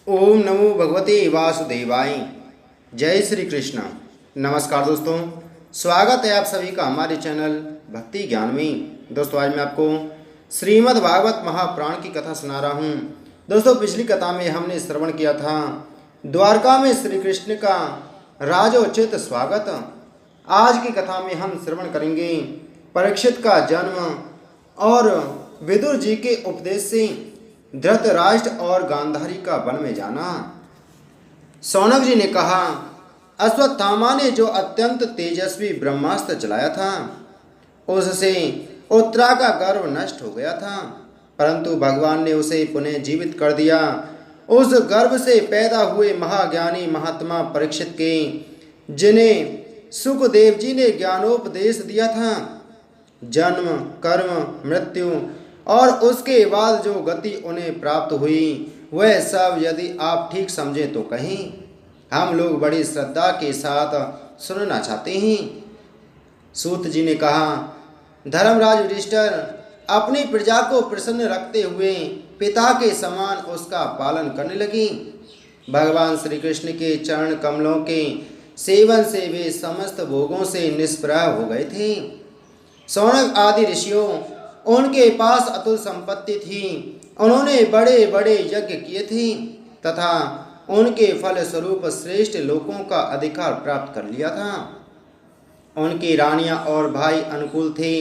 ओम नमो भगवते वासुदेवाय। जय श्री कृष्ण। नमस्कार दोस्तों, स्वागत है आप सभी का हमारे चैनल भक्ति ज्ञान में। दोस्तों आज मैं आपको श्रीमद् भागवत महापुराण की कथा सुना रहा हूँ। दोस्तों पिछली कथा में हमने श्रवण किया था द्वारका में श्री कृष्ण का राजोचित स्वागत। आज की कथा में हम श्रवण करेंगे परीक्षित का जन्म और विदुर जी के उपदेश से धृतराष्ट्र और गांधारी का वन में जाना। शौनक जी ने कहा, अश्वत्थामा ने जो अत्यंत तेजस्वी ब्रह्मास्त्र चलाया था उससे उत्तरा का गर्व नष्ट हो गया था, परंतु भगवान ने उसे पुनः जीवित कर दिया। उस गर्भ से पैदा हुए महाज्ञानी महात्मा परीक्षित के, जिन्हें सुखदेव जी ने ज्ञानोपदेश दिया था, जन्म कर्म मृत्यु और उसके बाद जो गति उन्हें प्राप्त हुई वह सब यदि आप ठीक समझें तो कहें। हम लोग बड़ी श्रद्धा के साथ सुनना चाहते हैं। सूत जी ने कहा, धर्मराज युधिष्ठिर अपनी प्रजा को प्रसन्न रखते हुए पिता के समान उसका पालन करने लगी। भगवान श्री कृष्ण के चरण कमलों के सेवन से वे समस्त भोगों से निष्प्रह हो गए थे। शौनक आदि ऋषियों उनके पास अतुल संपत्ति थी। उन्होंने बड़े बड़े यज्ञ किए थे तथा उनके फल स्वरूप श्रेष्ठ लोकों का अधिकार प्राप्त कर लिया था। उनकी रानियां और भाई अनुकूल थे।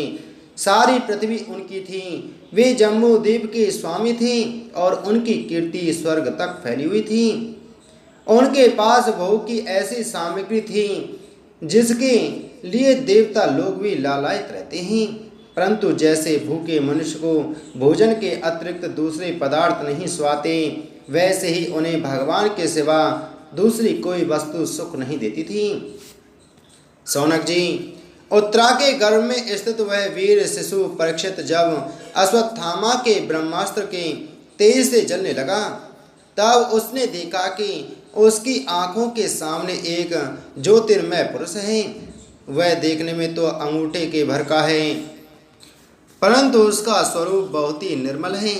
सारी पृथ्वी उनकी थी। वे जम्मू द्वीप के स्वामी थे और उनकी कीर्ति स्वर्ग तक फैली हुई थी। उनके पास भोग की ऐसी सामग्री थी जिसके लिए देवता लोग भी लालायित रहते हैं, परंतु जैसे भूखे मनुष्य को भोजन के अतिरिक्त दूसरे पदार्थ नहीं स्वाते, वैसे ही उन्हें भगवान के सिवा दूसरी कोई वस्तु सुख नहीं देती थी। शौनक जी, उत्तरा के गर्भ में स्थित वह वीर शिशु परीक्षित जब अश्वत्थामा के ब्रह्मास्त्र के तेज से जलने लगा, तब उसने देखा कि उसकी आंखों के सामने एक ज्योतिर्मय पुरुष है। वह देखने में तो अंगूठे के भर का है, परंतु उसका स्वरूप बहुत ही निर्मल है।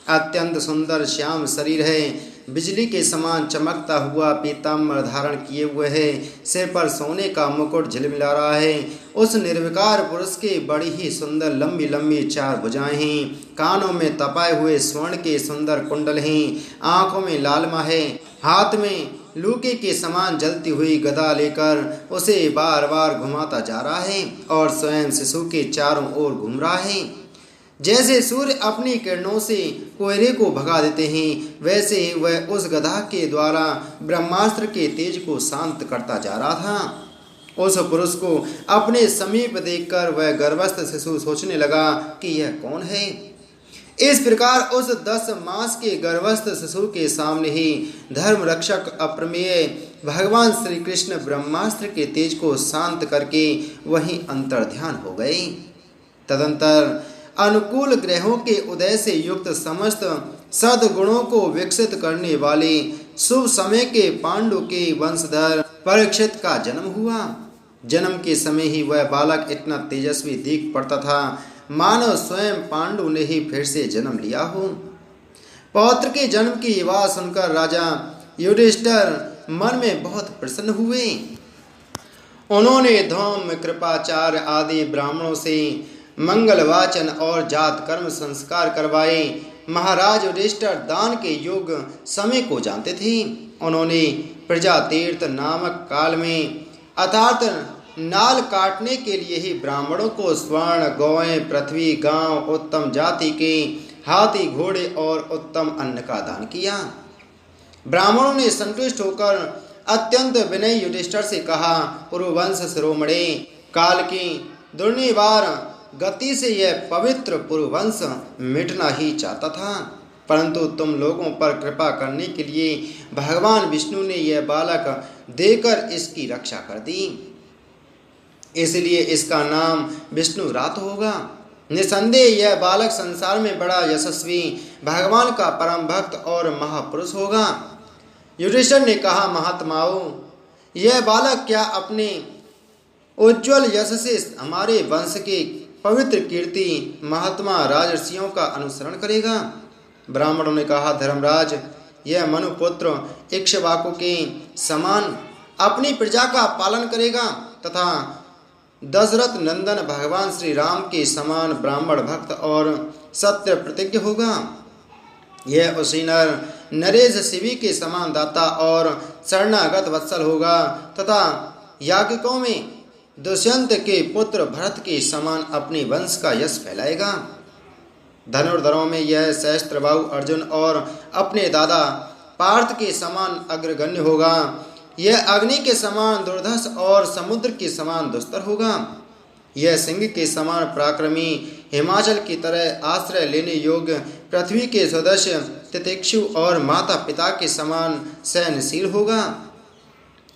अत्यंत सुंदर श्याम शरीर है। बिजली के समान चमकता हुआ पीताम्बर धारण किए हुए है। सिर पर सोने का मुकुट झिलमिला रहा है। उस निर्विकार पुरुष के बड़ी ही सुंदर लंबी लंबी चार भुजाएं हैं। कानों में तपाए हुए स्वर्ण के सुंदर कुंडल हैं। आंखों में लालमा है। हाथ में लूके के समान जलती हुई गदा लेकर उसे बार बार घुमाता जा रहा है और स्वयं शिशु के चारों ओर घूम रहा है। जैसे सूर्य अपनी किरणों से कोहरे को भगा देते हैं, वैसे ही वह उस गदा के द्वारा ब्रह्मास्त्र के तेज को शांत करता जा रहा था। उस पुरुष को अपने समीप देखकर वह गर्भस्थ शिशु सोचने लगा कि यह कौन है। इस प्रकार उस 10 मास के गर्भस्थ शिशु के सामने ही धर्म रक्षक अप्रमेय भगवान श्री कृष्ण ब्रह्मास्त्र के तेज को शांत करके वहीं अंतर्ध्यान हो गए। तदंतर अनुकूल ग्रहों के उदय से युक्त समस्त सद्गुणों को विकसित करने वाले शुभ समय के पांडु के वंशधर परीक्षित का जन्म हुआ। जन्म के समय ही वह बालक इतना तेजस्वी दिख पड़ता था मानो स्वयं पांडु ने ही फिर से जन्म लिया हो। पौत्र के जन्म की बात सुनकर राजा युधिष्ठिर मन में बहुत प्रसन्न हुए। उन्होंने धौम कृपाचार्य आदि ब्राह्मणों से मंगल वाचन और जात कर्म संस्कार करवाए। महाराज युधिष्ठिर दान के योग समय को जानते थे। उन्होंने प्रजा तीर्थ नामक काल में अर्थात नाल काटने के लिए ही ब्राह्मणों को स्वर्ण गौएं पृथ्वी गांव उत्तम जाति के हाथी घोड़े और उत्तम अन्न का दान किया। ब्राह्मणों ने संतुष्ट होकर अत्यंत विनय युधिष्ठिर से कहा, पुरुवंश शिरोमणि, काल की दुर्निवार गति से यह पवित्र पुरुवंश मिटना ही चाहता था, परंतु तुम लोगों पर कृपा करने के लिए भगवान विष्णु ने यह बालक देकर इसकी रक्षा कर दी, इसलिए इसका नाम विष्णु रात होगा। निसंदेह यह बालक संसार में बड़ा यशस्वी भगवान का परम भक्त और महापुरुष होगा। युधिष्ठिर ने कहा, महात्माओं, यह बालक क्या अपने उज्ज्वल यश से हमारे वंश के पवित्र कीर्ति महात्मा राजर्षियों का अनुसरण करेगा? ब्राह्मणों ने कहा, धर्मराज, यह मनुपुत्र इक्ष्वाकु के समान अपनी प्रजा का पालन करेगा तथा दशरथ नंदन भगवान श्री राम के समान ब्राह्मण भक्त और सत्य प्रतिज्ञ होगा। यह उसी नरेश शिवी के समान दाता और शरणागत वत्सल होगा तथा याज्ञिकों में दुष्यंत के पुत्र भरत के समान अपने वंश का यश फैलाएगा। धनुर्धरों में यह सहस्त्रबाहु अर्जुन और अपने दादा पार्थ के समान अग्रगण्य होगा। यह अग्नि के समान दुर्धर्ष और समुद्र के समान दुस्तर होगा। यह सिंह के समान पराक्रमी, हिमाचल की तरह आश्रय लेने योग्य, पृथ्वी के सदस्य तितिक्षु और माता पिता के समान सहनशील होगा।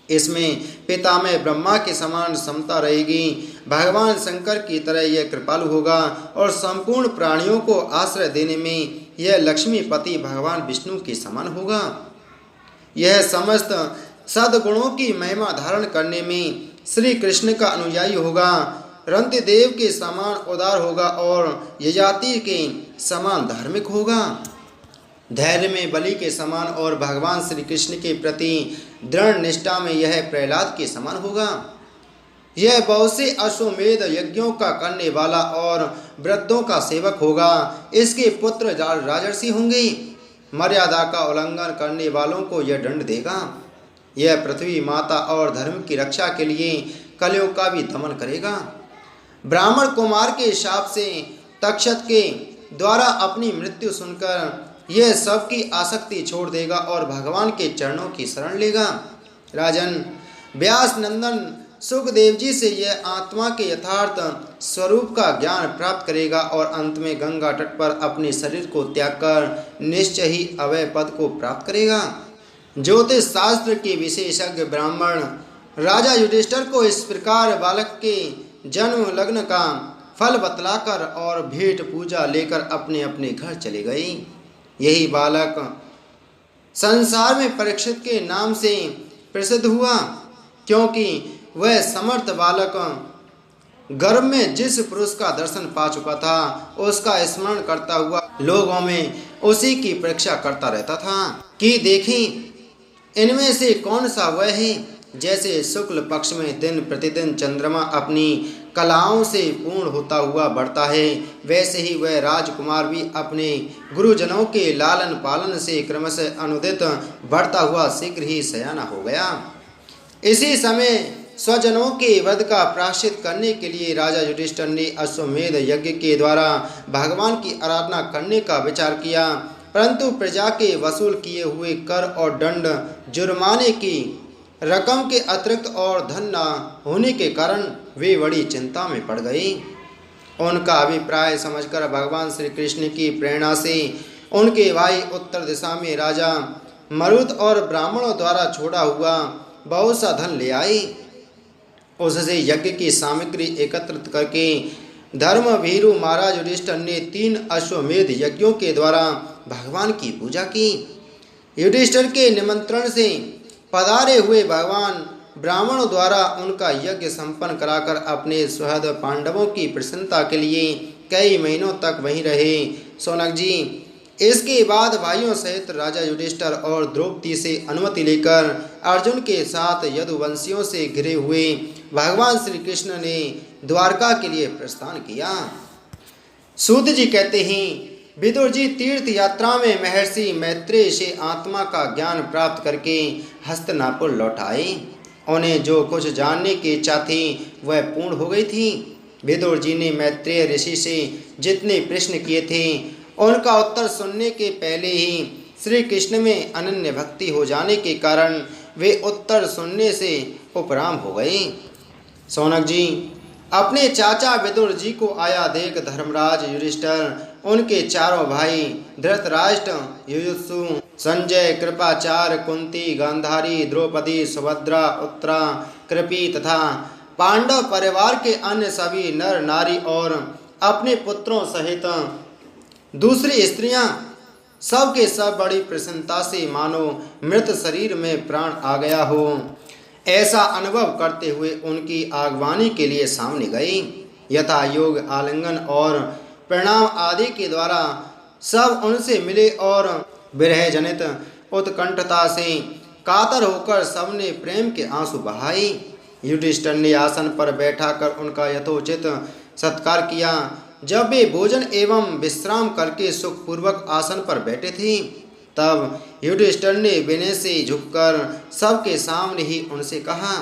इसमें पिता में ब्रह्मा के समान समता रहेगी। भगवान शंकर की तरह यह कृपालु होगा और संपूर्ण प्राणियों को आश्रय देने में यह लक्ष्मीपति भगवान विष्णु के समान होगा। यह समस्त सद्गुणों की महिमा धारण करने में श्री कृष्ण का अनुयायी होगा। रंतिदेव के समान उदार होगा और यजाति के समान धार्मिक होगा। धैर्य में बलि के समान और भगवान श्री कृष्ण के प्रति दृढ़ निष्ठा में यह प्रहलाद के समान होगा। यह बहुत से अश्वमेध यज्ञों का करने वाला और वृद्धों का सेवक होगा। इसके पुत्र राजर्षि होंगे। मर्यादा का उल्लंघन करने वालों को यह दंड देगा। यह पृथ्वी माता और धर्म की रक्षा के लिए कलयुग का भी दमन करेगा। ब्राह्मण कुमार के शाप से तक्षक के द्वारा अपनी मृत्यु सुनकर यह सबकी आसक्ति छोड़ देगा और भगवान के चरणों की शरण लेगा। राजन, व्यास नंदन सुखदेव जी से यह आत्मा के यथार्थ स्वरूप का ज्ञान प्राप्त करेगा और अंत में गंगा तट पर अपने शरीर को त्याग कर निश्चय ही अवय पद को प्राप्त करेगा। ज्योतिष शास्त्र के विशेषज्ञ ब्राह्मण राजा युधिष्ठिर को इस प्रकार बालक के जन्म लग्न का फल बतलाकर और भेंट पूजा लेकर अपने अपने घर चले गए। यही बालक संसार में परीक्षित के नाम से प्रसिद्ध हुआ, क्योंकि वह समर्थ बालक गर्भ में जिस पुरुष का दर्शन पा चुका था उसका स्मरण करता हुआ लोगों में उसी की परीक्षा करता रहता था कि देखें इनमें से कौन सा वह है। जैसे शुक्ल पक्ष में दिन प्रतिदिन चंद्रमा अपनी कलाओं से पूर्ण होता हुआ बढ़ता है, वैसे ही वह राजकुमार भी अपने गुरुजनों के लालन पालन से क्रमशः अनुदित बढ़ता हुआ शीघ्र ही सयाना हो गया। इसी समय स्वजनों के वध का प्रायश्चित करने के लिए राजा युधिष्ठिर ने अश्वमेध यज्ञ के द्वारा भगवान की आराधना करने का विचार किया, परंतु प्रजा के वसूल किए हुए कर और दंड जुर्माने की रकम के अतिरिक्त और धन न होने के कारण वे बड़ी चिंता में पड़ गए। उनका अभिप्राय समझकर भगवान श्री कृष्ण की प्रेरणा से उनके भाई उत्तर दिशा में राजा मरुत और ब्राह्मणों द्वारा छोड़ा हुआ बहुत सा धन ले आए। उससे यज्ञ की सामग्री एकत्रित करके धर्म भीरु महाराज युधिष्ठिर ने 3 अश्वमेध यज्ञों के द्वारा भगवान की पूजा की। युधिष्ठिर के निमंत्रण से पधारे हुए भगवान ब्राह्मणों द्वारा उनका यज्ञ संपन्न कराकर अपने सुहृद पांडवों की प्रसन्नता के लिए कई महीनों तक वहीं रहे। सोनक जी, इसके बाद भाइयों सहित राजा युधिष्ठिर और द्रौपदी से अनुमति लेकर अर्जुन के साथ यदुवंशियों से घिरे हुए भगवान श्री कृष्ण ने द्वारका के लिए प्रस्थान किया। सूत जी कहते हैं, विदुर जी तीर्थ यात्रा में महर्षि मैत्रेय से आत्मा का ज्ञान प्राप्त करके हस्तिनापुर लौट आए। उन्हें जो कुछ जानने की इच्छा थी वह पूर्ण हो गई थी। विदुर जी ने मैत्रेय ऋषि से जितने प्रश्न किए थे उनका उत्तर सुनने के पहले ही श्री कृष्ण में अनन्य भक्ति हो जाने के कारण वे उत्तर सुनने से उपराम हो गए। सोनक जी, अपने चाचा विदुर जी को आया देख धर्मराज युधिष्ठिर, उनके चारों भाई धृतराष्ट्र, युयुत्सु, संजय, कृपाचार्य, कुंती, गांधारी, द्रौपदी, सुभद्रा, उत्तरा, कृपी तथा पांडव परिवार के अन्य सभी नर नारी और अपने पुत्रों सहित दूसरी स्त्रियां सब के सब बड़ी प्रसन्नता से मानो मृत शरीर में प्राण आ गया हो ऐसा अनुभव करते हुए उनकी आगवानी के लिए सामने गई। यथा योग आलिंगन और प्रणाम आदि के द्वारा सब उनसे मिले और विरह जनित उत्कंठता से कातर होकर सबने प्रेम के आंसू बहाए। युधिष्ठिर ने आसन पर बैठाकर उनका यथोचित सत्कार किया। जब वे भोजन एवं विश्राम करके सुखपूर्वक आसन पर बैठे थे, तब युधिष्ठिर ने विनय से झुककर सबके सामने ही उनसे कहा।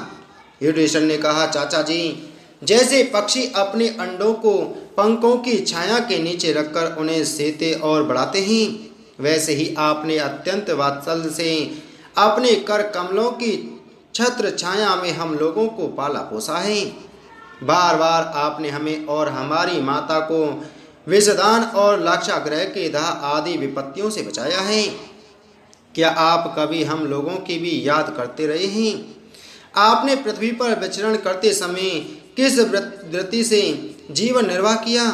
युधिष्ठिर ने कहा, चाचा जी, जैसे पक्षी अपने अंडों को पंखों की छाया के नीचे रखकर उन्हें सेते और बढ़ाते हैं, वैसे ही आपने अत्यंत वात्सल्य से अपने कर कमलों की छत्र छाया में हम लोगों को पाला पोसा है। बार बार आपने हमें और हमारी माता को विषदान और लाक्षागृह के दाह आदि विपत्तियों से बचाया है। क्या आप कभी हम लोगों की भी याद करते रहे हैं? आपने पृथ्वी पर विचरण करते समय किस वृत्ति से जीवन निर्वाह किया?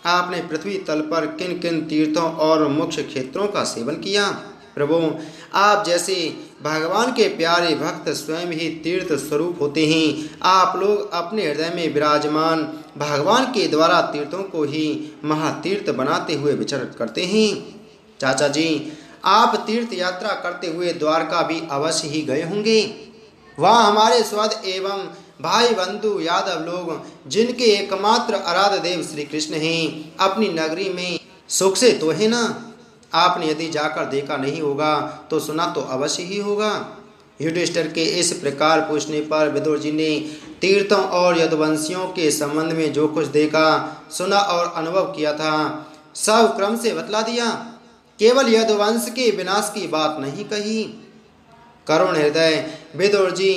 आपने पृथ्वी तल पर किन किन तीर्थों और मुख्य क्षेत्रों का सेवन किया? प्रभु, आप जैसे भगवान के प्यारे भक्त स्वयं ही तीर्थ स्वरूप होते हैं। आप लोग अपने हृदय में विराजमान भगवान के द्वारा तीर्थों को ही महातीर्थ बनाते हुए विचरण करते हैं। चाचा जी, आप तीर्थ यात्रा करते हुए द्वारका भी अवश्य ही गए होंगे। वहाँ हमारे स्वद एवं भाई बंधु यादव लोग, जिनके एकमात्र आराध्य देव श्री कृष्ण हैं, अपनी नगरी में सुख से तो है ना? आपने यदि जाकर देखा नहीं होगा तो सुना तो अवश्य ही होगा। युधिष्ठिर के इस प्रकार पूछने पर विदुर जी ने तीर्थों और यदुवंशियों के संबंध में जो कुछ देखा, सुना और अनुभव किया था, सब क्रम से बतला दिया। केवल यदुवंश के विनाश की बात नहीं कही। करुण हृदय विदुर जी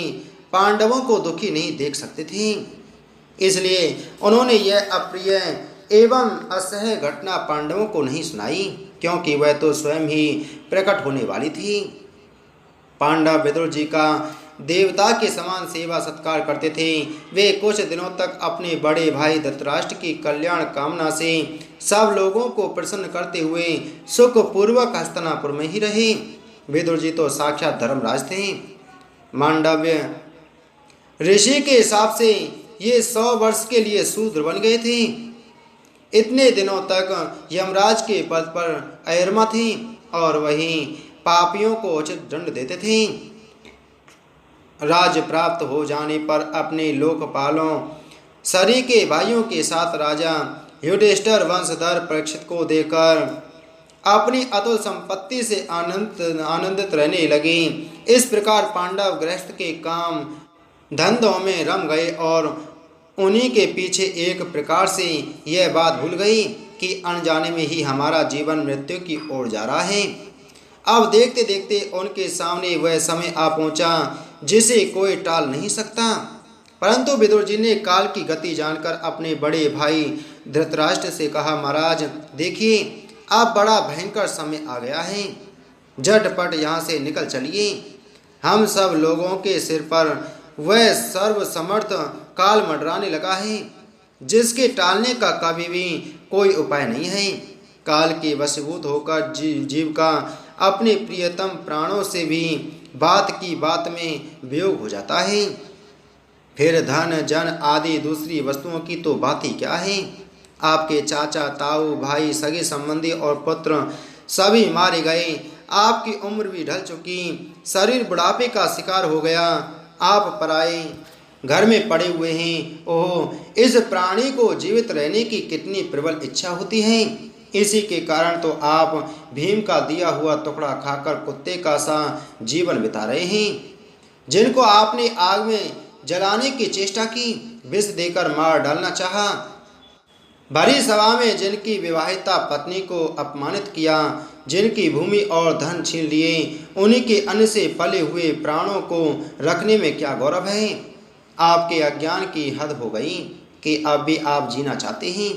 पांडवों को दुखी नहीं देख सकते थे, इसलिए उन्होंने यह अप्रिय एवं असह्य घटना पांडवों को नहीं सुनाई, क्योंकि वह तो स्वयं ही प्रकट होने वाली थी। पांडव विदुर जी का देवता के समान सेवा सत्कार करते थे। वे कुछ दिनों तक अपने बड़े भाई धृतराष्ट्र की कल्याण कामना से सब लोगों को प्रसन्न करते हुए सुखपूर्वक हस्तिनापुर में ही रहे। विदुर जी तो साक्षात धर्मराज थे। मांडव्य ऋषि के हिसाब से ये 100 वर्ष के लिए शूद्र बन गए थे। इतने दिनों तक यमराज के पद पर अयरमा थे और वहीं पापियों को उचित दंड देते थे। राज्य प्राप्त हो जाने पर अपने लोकपालों सरी के भाइयों के साथ राजा युधिष्ठिर वंशधर परीक्षित को देकर अपनी अतुल संपत्ति से आनंदित रहने लगे। इस प्रकार पांडव गृहस्थ के काम धंधों में रम गए और उन्हीं के पीछे एक प्रकार से यह बात भूल गई कि अनजाने में ही हमारा जीवन मृत्यु की ओर जा रहा है। अब देखते देखते उनके सामने वह समय आ पहुंचा जिसे कोई टाल नहीं सकता। परंतु विदुर जी ने काल की गति जानकर अपने बड़े भाई धृतराष्ट्र से कहा, महाराज देखिए, अब बड़ा भयंकर समय आ गया है, झटपट यहाँ से निकल चलिए। हम सब लोगों के सिर पर वह सर्वसमर्थ काल मंडराने लगा है, जिसके टालने का कभी भी कोई उपाय नहीं है। काल के वशीभूत होकर जीव का अपने प्रियतम प्राणों से भी बात की बात में वियोग हो जाता है। फिर धन जन आदि दूसरी वस्तुओं की तो बात ही क्या है। आपके चाचा ताऊ भाई सगे संबंधी और पुत्र सभी मारे गए। आपकी उम्र भी ढल चुकी, शरीर बुढ़ापे का शिकार हो गया। आप पराए घर में पड़े हुए हैं। ओह, इस प्राणी को जीवित रहने की कितनी प्रबल इच्छा होती है। इसी के कारण तो आप भीम का दिया हुआ टुकड़ा खाकर कुत्ते का सा जीवन बिता रहे हैं। जिनको आपने आग में जलाने की चेष्टा की, विष देकर मार डालना चाहा, भरी सभा में जिनकी विवाहिता पत्नी को अपमानित किया, जिनकी भूमि और धन छीन लिए, उन्हीं के अन्न से पले हुए प्राणों को रखने में क्या गौरव है। आपके अज्ञान की हद हो गई कि अब भी आप जीना चाहते हैं,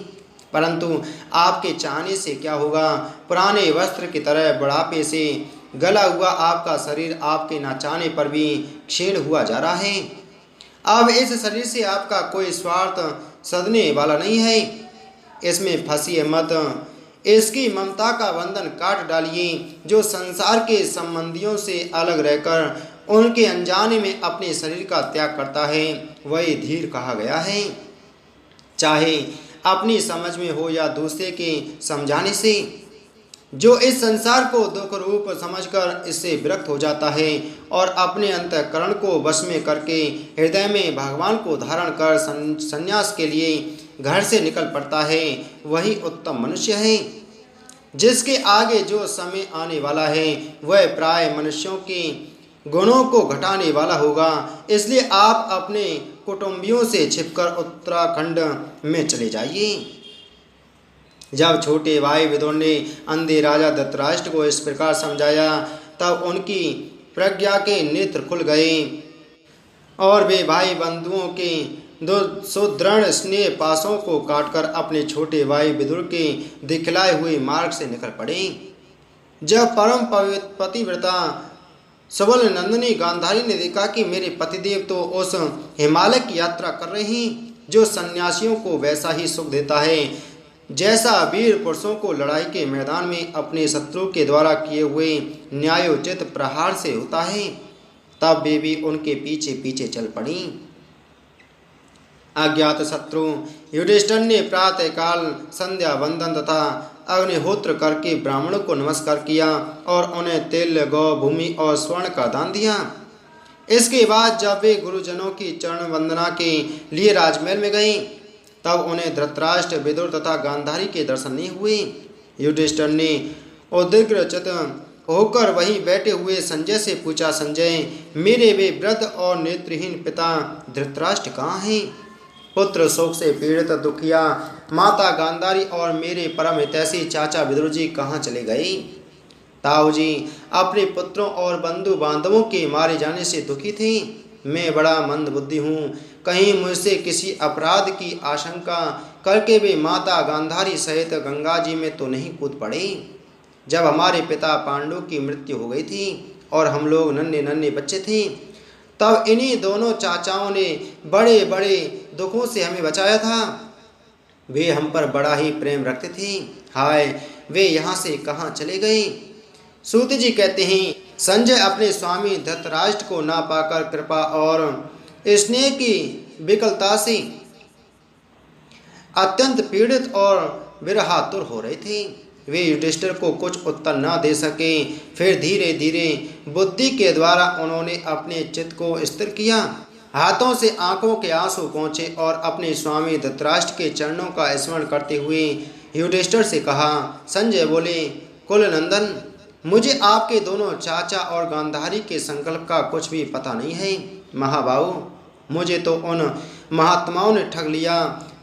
परंतु आपके चाहने से क्या होगा। पुराने वस्त्र की तरह बुढ़ापे से गला हुआ आपका शरीर आपके न चाहने पर भी क्षीण हुआ जा रहा है। अब इस शरीर से आपका कोई स्वार्थ सदने वाला नहीं है। इसमें फंसिए मत। इसकी ममता का बंधन काट डालिए। जो संसार के संबंधियों से अलग रहकर उनके अनजाने में अपने शरीर का त्याग करता है, वही धीर कहा गया है। चाहे अपनी समझ में हो या दूसरे के समझाने से। जो इस संसार को दुख रूप समझकर इससे विरक्त हो जाता है और अपने अंतःकरण को वश में करके हृदय में भगवान को धारण कर संन्यास के लिए घर से निकल पड़ता है, वही उत्तम मनुष्य है। जिसके आगे जो समय आने वाला है वह प्राय मनुष्यों के गुणों को घटाने वाला होगा। इसलिए आप अपने कुटुंबियों से छिपकर उत्तराखंड में चले जाइए। जब छोटे भाई विदुर ने अंधे राजा धृतराष्ट्र को इस प्रकार समझाया तब उनकी प्रज्ञा के नेत्र खुल गए और वे भाई बंधुओं के दो सुदृढ़ स्नेह पासों को काटकर अपने छोटे भाई विदुर के दिखलाए हुए मार्ग से निकल पड़े। जब परम पतिव्रता सबल नंदिनी गांधारी ने देखा कि मेरे पतिदेव तो उस हिमालय की यात्रा कर रहे हैं जो सन्यासियों को वैसा ही सुख देता है जैसा वीर पुरुषों को लड़ाई के मैदान में अपने शत्रु के द्वारा किए हुए न्यायोचित प्रहार से होता है, तब वे भी उनके पीछे पीछे चल पड़ी। अज्ञात शत्रु युधिष्ठिर ने प्रातःकाल संध्या वंदन तथा अग्निहोत्र करके ब्राह्मणों को नमस्कार किया और उन्हें तेल गौ भूमि और स्वर्ण का दान दिया। इसके बाद जब वे गुरुजनों की चरण वंदना के लिए राजमहल में गए तब उन्हें धृतराष्ट्र विदुर तथा गांधारी के दर्शन नहीं हुए। युधिष्ठिर ने उद्विग्नचित्त होकर वहीं बैठे हुए संजय से पूछा, संजय, मेरे वे वृद्ध और नेत्रहीन पिता धृतराष्ट्र कहाँ हैं? पुत्र शोक से पीड़ित दुखिया माता गांधारी और मेरे परम हितैषी चाचा विदुर जी कहाँ चले गए? ताऊ जी अपने पुत्रों और बंधु बांधवों के मारे जाने से दुखी थे। मैं बड़ा मंद बुद्धि हूँ, कहीं मुझसे किसी अपराध की आशंका करके वे माता गांधारी सहित गंगा जी में तो नहीं कूद पड़े। जब हमारे पिता पांडु की मृत्यु हो गई थी और हम लोग नन्हे नन्हे बच्चे थे तब इन्हीं दोनों चाचाओं ने बड़े बड़े दुखों से हमें बचाया था। वे हम पर बड़ा ही प्रेम रखते थे। हाय, वे यहाँ से कहाँ चले गए? सूत जी कहते हैं, संजय अपने स्वामी धृतराष्ट्र को ना पाकर कृपा और स्नेह की विकलता से अत्यंत पीड़ित और विरहातुर हो रहे थे। वे युधिष्ठिर को कुछ उत्तर न दे सके। फिर धीरे धीरे बुद्धि के द्वारा उन्होंने अपने चित्त को स्थिर किया। हाथों से आंखों के आंसू पहुँचे और अपने स्वामी धृतराष्ट्र के चरणों का स्मरण करते हुए युधिष्ठिर से कहा। संजय बोले, कुल नंदन, मुझे आपके दोनों चाचा और गांधारी के संकल्प का कुछ भी पता नहीं है। महाबाहु, मुझे तो उन महात्माओं ने ठग लिया।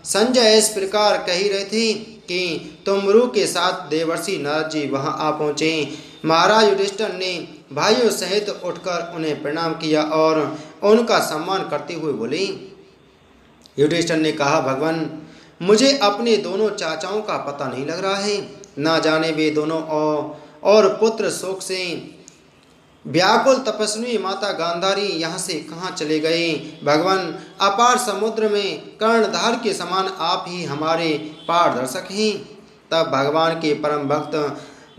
संजय इस प्रकार कह ही रहे थे कि तुमरु के साथ देवर्षि नारद जी वहां आ पहुँचे। महाराज युधिष्ठिर ने भाइयों सहित उठकर उन्हें प्रणाम किया और उनका सम्मान करते हुए बोले। युधिष्ठिर ने कहा, भगवान, मुझे अपने दोनों चाचाओं का पता नहीं लग रहा है। ना जाने वे दोनों और पुत्र शोक से व्याकुल तपस्वी माता गांधारी यहाँ से कहाँ चले गए? भगवान, अपार समुद्र में कर्णधार के समान आप ही हमारे पारदर्शक हैं। तब भगवान के परम भक्त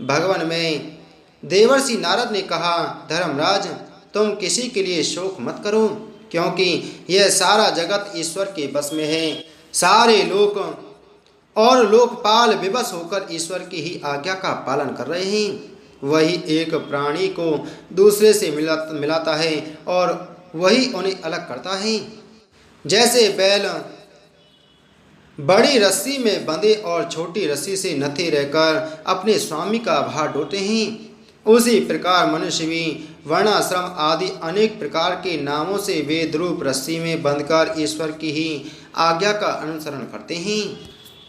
भगवान में देवर्षि नारद ने कहा, धर्मराज, तुम किसी के लिए शोक मत करो, क्योंकि यह सारा जगत ईश्वर के बस में है। सारे लोक और लोकपाल विवश होकर ईश्वर की ही आज्ञा का पालन कर रहे हैं। वही एक प्राणी को दूसरे से मिलाता है और वही उन्हें अलग करता है। जैसे बैल बड़ी रस्सी में बंधे और छोटी रस्सी से नथे रहकर अपने स्वामी का भार ढोते हैं, उसी प्रकार मनुष्य भी वर्णाश्रम आदि अनेक प्रकार के नामों से वेद रूप रस्सी में बंधकर ईश्वर की ही आज्ञा का अनुसरण करते हैं।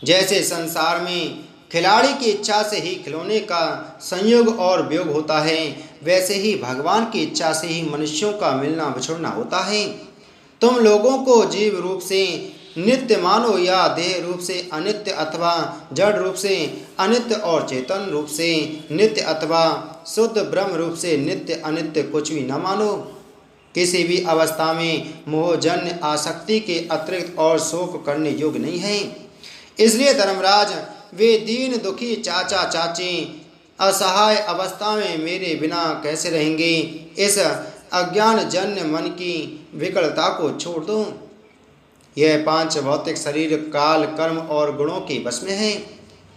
जैसे संसार में खिलाड़ी की इच्छा से ही खिलौने का संयोग और वियोग होता है, वैसे ही भगवान की इच्छा से ही मनुष्यों का मिलना बिछुड़ना होता है। तुम लोगों को जीव रूप से नित्य मानो या देह रूप से अनित्य अथवा जड़ रूप से अनित्य और चेतन रूप से नित्य अथवा शुद्ध ब्रह्म रूप से नित्य अनित्य कुछ भी न मानो। किसी भी अवस्था में मोहजन्य आसक्ति के अतिरिक्त और शोक करने योग्य नहीं है। इसलिए धर्मराज, वे दीन दुखी चाचा चाची असहाय अवस्था में मेरे बिना कैसे रहेंगे? इस अज्ञान जन्य मन की विकलता को छोड़ दो। यह पांच भौतिक शरीर काल कर्म और गुणों के बस में है।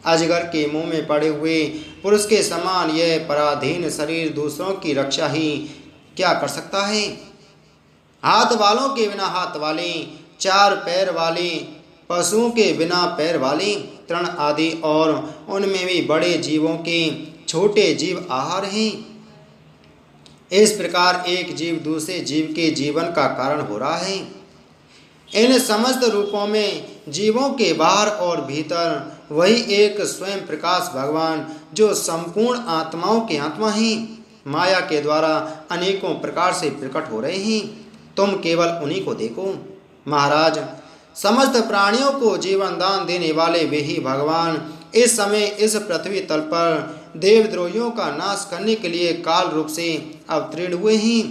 अजगर के मुंह में पड़े हुए पुरुष के समान यह पराधीन शरीर दूसरों की रक्षा ही क्या कर सकता है। हाथ वालों के बिना हाथ वाले, चार पैर वाले, पशुओं के बिना पैर वाले, तृण आदि और उनमें भी बड़े जीवों के छोटे जीव आहार हैं। इस प्रकार एक जीव दूसरे जीव के जीवन का कारण हो रहा है। इन समस्त रूपों में जीवों के बाहर और भीतर वही एक स्वयं प्रकाश भगवान जो संपूर्ण आत्माओं के आत्मा हैं, माया के द्वारा अनेकों प्रकार से प्रकट हो रहे हैं। तुम केवल उन्हीं को देखो। महाराज, समस्त प्राणियों को जीवन दान देने वाले वे ही भगवान इस समय इस पृथ्वी तल पर देवद्रोहियों का नाश करने के लिए काल रूप से अवतीर्ण हुए हैं।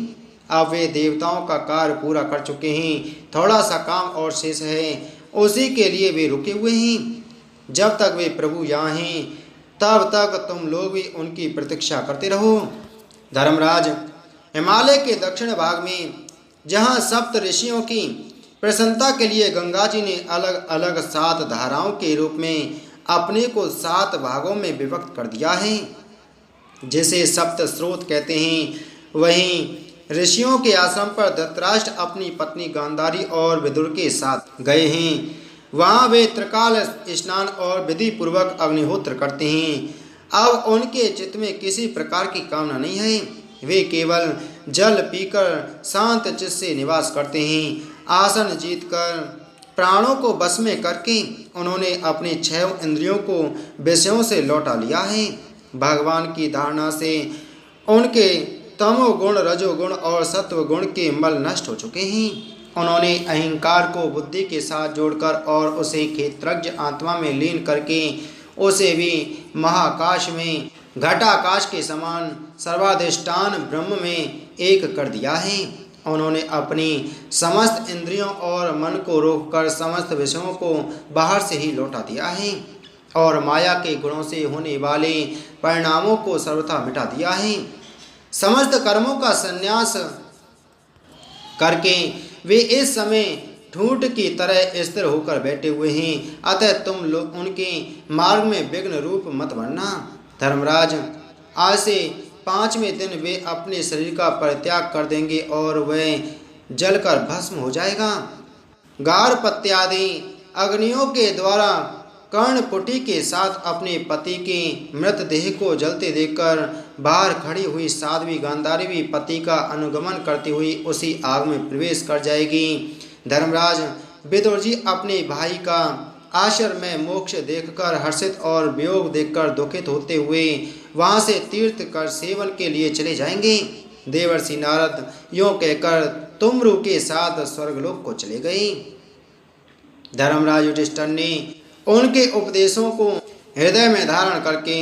अब वे देवताओं का कार्य पूरा कर चुके हैं, थोड़ा सा काम और शेष है, उसी के लिए वे रुके हुए हैं। जब तक वे प्रभु यहाँ हैं तब तक तुम लोग भी उनकी प्रतीक्षा करते रहो। धर्मराज, हिमालय के दक्षिण भाग में जहाँ सप्त ऋषियों की प्रसन्नता के लिए गंगा जी ने अलग अलग 7 धाराओं के रूप में अपने को 7 भागों में विभक्त कर दिया है, जिसे सप्त स्रोत कहते हैं, वहीं ऋषियों के आश्रम पर धृतराष्ट्र अपनी पत्नी गांधारी और विदुर के साथ गए हैं। वहाँ वे त्रिकाल स्नान और विधि पूर्वक अग्निहोत्र करते हैं। अब उनके चित्त में किसी प्रकार की कामना नहीं है, वे केवल जल पीकर शांत चित्त से निवास करते हैं। आसन जीतकर प्राणों को बस में करके उन्होंने अपने 6 इंद्रियों को विषयों से लौटा लिया है। भगवान की धारणा से उनके तमोगुण, रजोगुण और सत्वगुण के मल नष्ट हो चुके हैं। उन्होंने अहंकार को बुद्धि के साथ जोड़कर और उसे क्षेत्रज्ञ आत्मा में लीन करके उसे भी महाकाश में घटाकाश के समान सर्वाधिष्ठान ब्रह्म में एक कर दिया है। उन्होंने अपनी समस्त इंद्रियों और मन को रोककर समस्त विषयों को बाहर से ही लौटा दिया है और माया के गुणों से होने वाले परिणामों को सर्वथा मिटा दिया है। समस्त कर्मों का संन्यास करके वे इस समय ठूंठ की तरह स्थिर होकर बैठे हुए हैं। अतः तुम लोग उनके मार्ग में विघ्न रूप मत बनना। धर्मराज, आज से 5वें दिन वे अपने शरीर का परित्याग कर देंगे और वह जलकर भस्म हो जाएगा। गारपत्यादि अग्नियों के द्वारा कर्णपुटी के साथ अपने पति के मृतदेह को जलते देखकर बाहर खड़ी हुई साध्वी गांधारी भी पति का अनुगमन करती हुई उसी आग में प्रवेश कर जाएगी। धर्मराज, विदुर जी अपने भाई का आश्रम में मोक्ष देखकर हर्षित और वियोग देखकर दुखित होते हुए वहां से तीर्थ कर सेवन के लिए चले जाएंगे। देवर्षि नारद यों कहकर तुमरू के साथ स्वर्गलोक को चले गए। धर्मराज युधिष्ठिर ने उनके उपदेशों को हृदय में धारण करके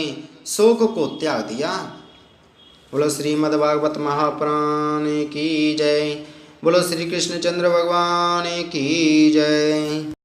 शोक को त्याग दिया। बोलो श्रीमद्भागवत महापुराण की जय। बोलो श्री कृष्णचंद्र भगवान की जय।